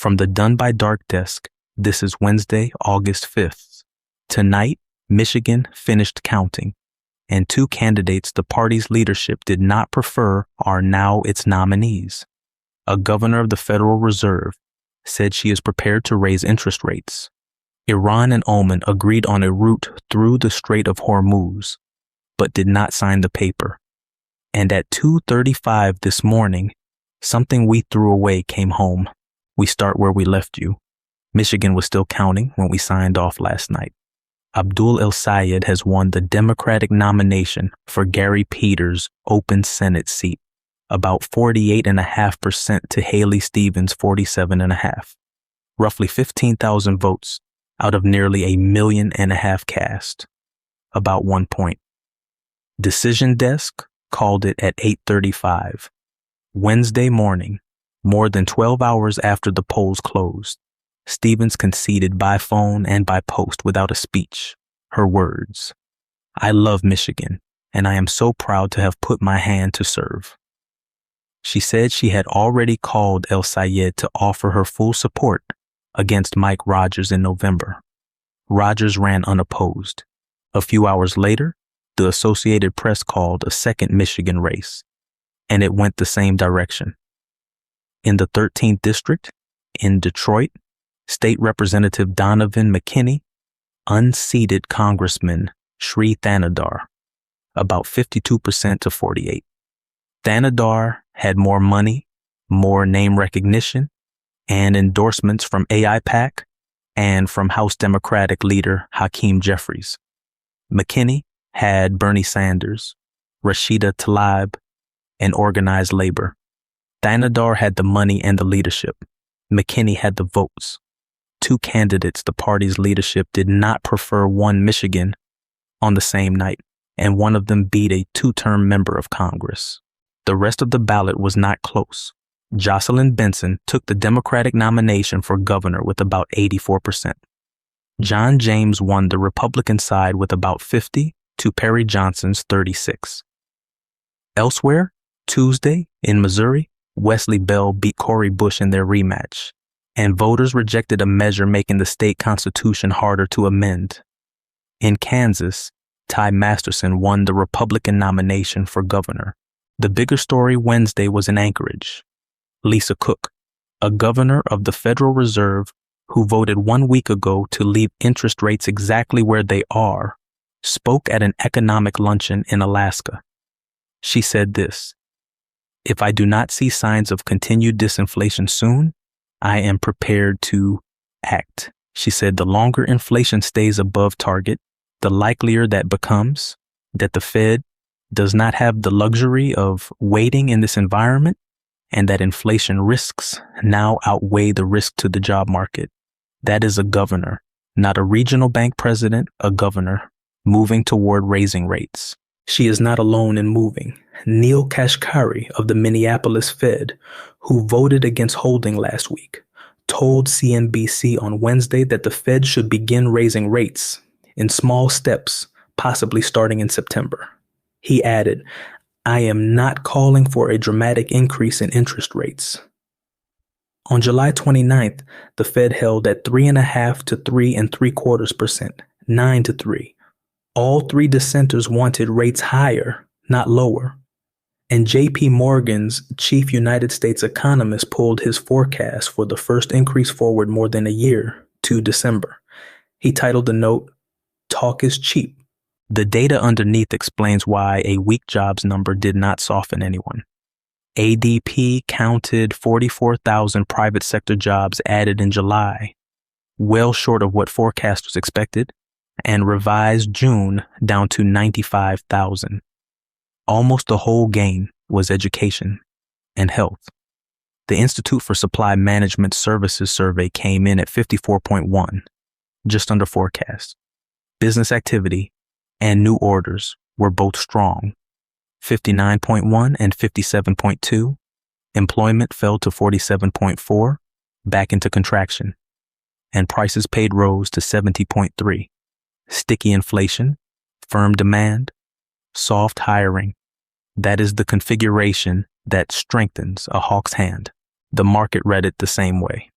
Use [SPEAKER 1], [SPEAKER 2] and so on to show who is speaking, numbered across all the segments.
[SPEAKER 1] From the Done by Dark desk, this is Wednesday, August 5th. Tonight, Michigan finished counting, and two candidates the party's leadership did not prefer are now its nominees. A governor of the Federal Reserve said she is prepared to raise interest rates. Iran and Oman agreed on a route through the Strait of Hormuz, but did not sign the paper. And at 2:35 this morning, something we threw away came home. We start where we left you. Michigan was still counting when we signed off last night. Abdul El-Sayed has won the Democratic nomination for Gary Peters' open Senate seat, about 48.5% to Haley Stevens' 47.5%, roughly 15,000 votes out of nearly 1.5 million cast, about 1 point. Decision Desk called it at 8:35. Wednesday morning, more than 12 hours after the polls closed, Stevens conceded by phone and by post without a speech. Her words, "I love Michigan, and I am so proud to have put my hand to serve." She said she had already called El-Sayed to offer her full support against Mike Rogers in November. Rogers ran unopposed. A few hours later, the Associated Press called a second Michigan race, and it went the same direction. In the 13th District, in Detroit, State Representative Donavan McKinney unseated Congressman Shri Thanedar, about 52% to 48%. Thanedar had more money, more name recognition, and endorsements from AIPAC and from House Democratic leader Hakeem Jeffries. McKinney had Bernie Sanders, Rashida Tlaib, and organized labor. Thanedar had the money and the leadership. McKinney had the votes. Two candidates the party's leadership did not prefer won Michigan on the same night, and one of them beat a two-term member of Congress. The rest of the ballot was not close. Jocelyn Benson took the Democratic nomination for governor with about 84%. John James won the Republican side with about 50 to Perry Johnson's 36. Elsewhere, Tuesday in Missouri, Wesley Bell beat Cori Bush in their rematch, and voters rejected a measure making the state constitution harder to amend. In Kansas, Ty Masterson won the Republican nomination for governor. The bigger story Wednesday was in Anchorage. Lisa Cook, a governor of the Federal Reserve who voted 1 week ago to leave interest rates exactly where they are, spoke at an economic luncheon in Alaska. She said this, "If I do not see signs of continued disinflation soon, I am prepared to act." She said the longer inflation stays above target, the likelier that becomes that the Fed does not have the luxury of waiting in this environment, and that inflation risks now outweigh the risk to the job market. That is a governor, not a regional bank president, a governor, moving toward raising rates. She is not alone in moving. Neel Kashkari of the Minneapolis Fed, who voted against holding last week, told CNBC on Wednesday that the Fed should begin raising rates in small steps, possibly starting in September. He added, "I am not calling for a dramatic increase in interest rates." On July 29th, the Fed held at 3.5% to 3.75%, 9 to 3. All three dissenters wanted rates higher, not lower. And J.P. Morgan's chief United States economist pulled his forecast for the first increase forward more than a year to December. He titled the note, "Talk is cheap." The data underneath explains why a weak jobs number did not soften anyone. ADP counted 44,000 private sector jobs added in July, well short of what forecasters expected, and revised June down to 95,000. Almost the whole gain was education and health. The Institute for Supply Management Services survey came in at 54.1, just under forecast. Business activity and new orders were both strong, 59.1 and 57.2. Employment fell to 47.4, back into contraction, and prices paid rose to 70.3. Sticky inflation, firm demand, soft hiring. That is the configuration that strengthens a hawk's hand. The market read it the same way.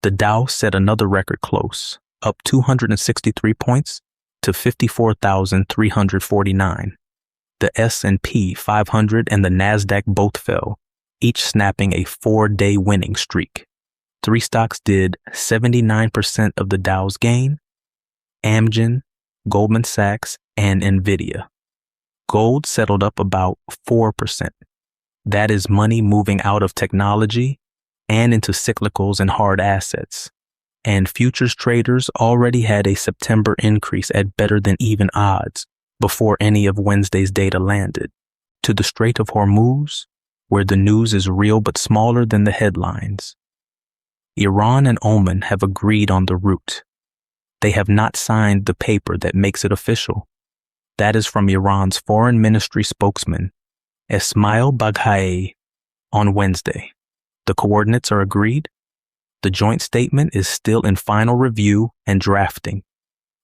[SPEAKER 1] The Dow set another record close, up 263 points to 54,349. The S&P 500 and the Nasdaq both fell, each snapping a 4-day winning streak. 3 stocks did 79% of the Dow's gain: Amgen, Goldman Sachs, and Nvidia. Gold settled up about 4%. That is money moving out of technology and into cyclicals and hard assets. And futures traders already had a September increase at better than even odds before any of Wednesday's data landed. To the Strait of Hormuz, where the news is real but smaller than the headlines. Iran and Oman have agreed on the route. They have not signed the paper that makes it official. That is from Iran's foreign ministry spokesman, Esmail Baghaei, on Wednesday. The coordinates are agreed. The joint statement is still in final review and drafting.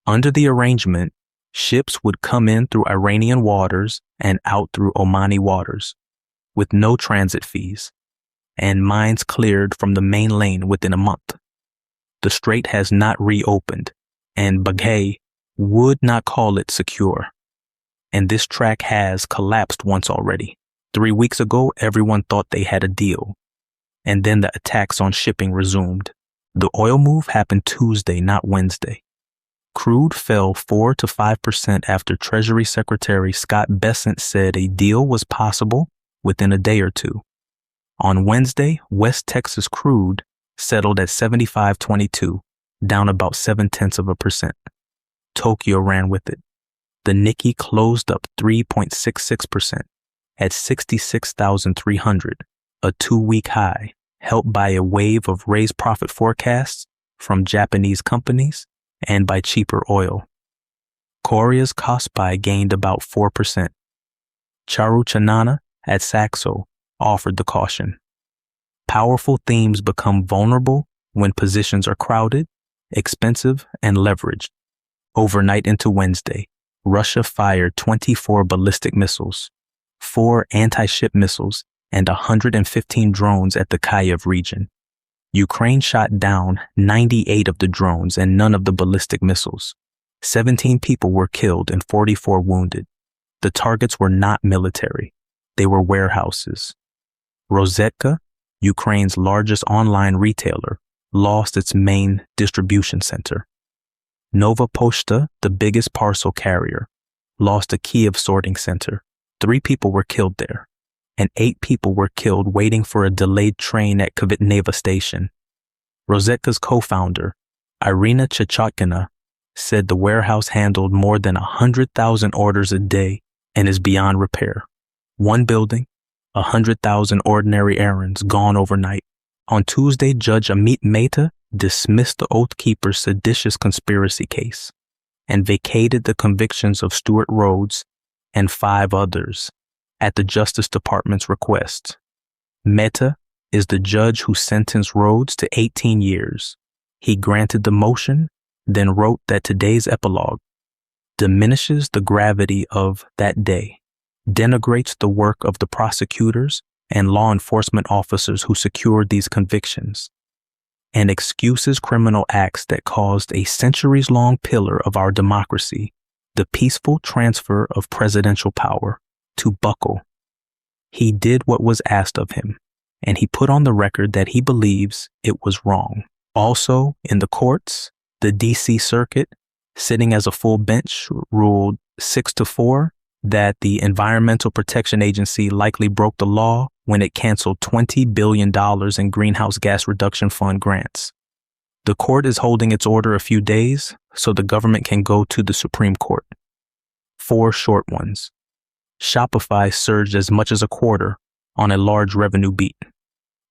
[SPEAKER 1] Under the arrangement, ships would come in through Iranian waters and out through Omani waters, with no transit fees, and mines cleared from the main lane within a month. The strait has not reopened, and Baghaei would not call it secure. And this track has collapsed once already. 3 weeks ago, everyone thought they had a deal. And then the attacks on shipping resumed. The oil move happened Tuesday, not Wednesday. Crude fell 4 to 5% after Treasury Secretary Scott Bessent said a deal was possible within a day or two. On Wednesday, West Texas crude settled at $75.22, down about 0.7%. Tokyo ran with it. The Nikkei closed up 3.66% at 66,300, a 2-week high, helped by a wave of raised profit forecasts from Japanese companies and by cheaper oil. Korea's Kospi gained about 4%. Charulchanana at Saxo offered the caution. Powerful themes become vulnerable when positions are crowded, expensive, and leveraged. Overnight into Wednesday, Russia fired 24 ballistic missiles, 4 anti-ship missiles, and 115 drones at the Kyiv region. Ukraine shot down 98 of the drones and none of the ballistic missiles. 17 people were killed and 44 wounded. The targets were not military. They were warehouses. Rozetka, Ukraine's largest online retailer, lost its main distribution center. Nova Poshta, the biggest parcel carrier, lost a Kyiv sorting center. 3 people were killed there, and 8 people were killed waiting for a delayed train at Kvitneva station. Rozetka's co-founder, Irina Chechotkina, said the warehouse handled more than 100,000 orders a day and is beyond repair. One building, 100,000 ordinary errands gone overnight. On Tuesday, Judge Amit Mehta dismissed the Oath Keeper's seditious conspiracy case and vacated the convictions of Stuart Rhodes and 5 others at the Justice Department's request. Mehta is the judge who sentenced Rhodes to 18 years. He granted the motion, then wrote that today's epilogue diminishes the gravity of that day, denigrates the work of the prosecutors and law enforcement officers who secured these convictions, and excuses criminal acts that caused a centuries-long pillar of our democracy, the peaceful transfer of presidential power, to buckle. He did what was asked of him, and he put on the record that he believes it was wrong. Also, in the courts, the D.C. Circuit, sitting as a full bench, ruled 6-4 that the Environmental Protection Agency likely broke the law when it canceled $20 billion in Greenhouse Gas Reduction Fund grants. The court is holding its order a few days so the government can go to the Supreme Court. 4 short ones. Shopify surged as much as a quarter on a large revenue beat,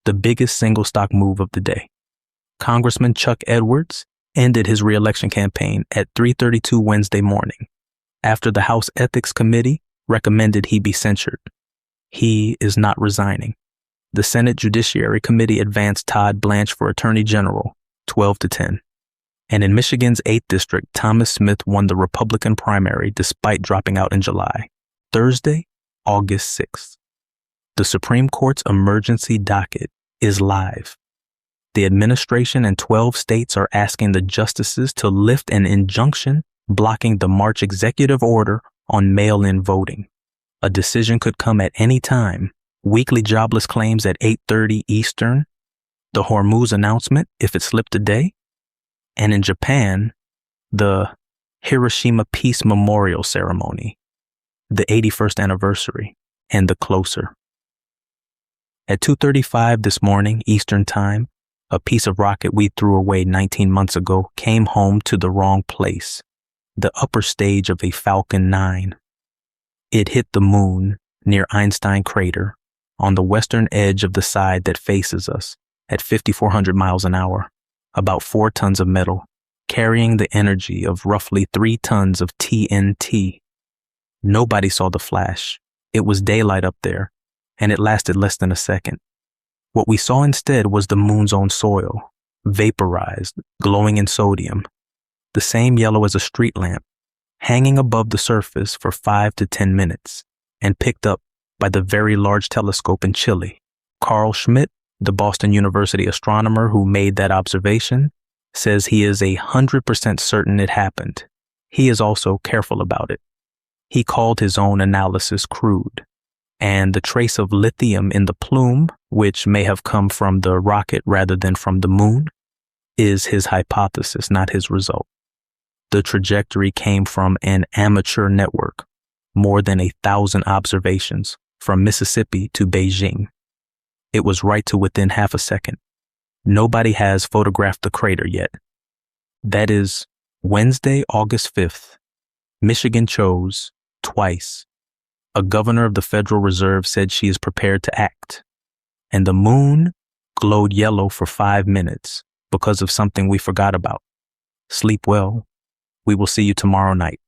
[SPEAKER 1] the biggest single stock move of the day. Congressman Chuck Edwards ended his re-election campaign at 3:32 Wednesday morning after the House Ethics Committee recommended he be censured. He is not resigning. The Senate Judiciary Committee advanced Todd Blanche for Attorney General, 12-10. And in Michigan's 8th District, Thomas Smith won the Republican primary despite dropping out in July. Thursday, August 6th. The Supreme Court's emergency docket is live. The administration and 12 states are asking the justices to lift an injunction blocking the March executive order on mail-in voting. A decision could come at any time. Weekly jobless claims at 8:30 Eastern. The Hormuz announcement, if it slipped a day. And in Japan, the Hiroshima Peace Memorial Ceremony, the 81st anniversary, and the closer. At 2:35 this morning, Eastern Time, a piece of rocket we threw away 19 months ago came home to the wrong place, the upper stage of a Falcon 9. It hit the moon near Einstein Crater on the western edge of the side that faces us at 5,400 miles an hour, about 4 tons of metal, carrying the energy of roughly 3 tons of TNT. Nobody saw the flash. It was daylight up there, and it lasted less than a second. What we saw instead was the moon's own soil, vaporized, glowing in sodium, the same yellow as a street lamp, hanging above the surface for 5 to 10 minutes, and picked up by the Very Large Telescope in Chile. Carl Schmidt, the Boston University astronomer who made that observation, says he is 100% certain it happened. He is also careful about it. He called his own analysis crude, and the trace of lithium in the plume, which may have come from the rocket rather than from the moon, is his hypothesis, not his result. The trajectory came from an amateur network, more than 1,000 observations from Mississippi to Beijing. It was right to within half a second. Nobody has photographed the crater yet. That is Wednesday, August 5th. Michigan chose, twice. A governor of the Federal Reserve said she is prepared to act. And the moon glowed yellow for 5 minutes because of something we forgot about. Sleep well. We will see you tomorrow night.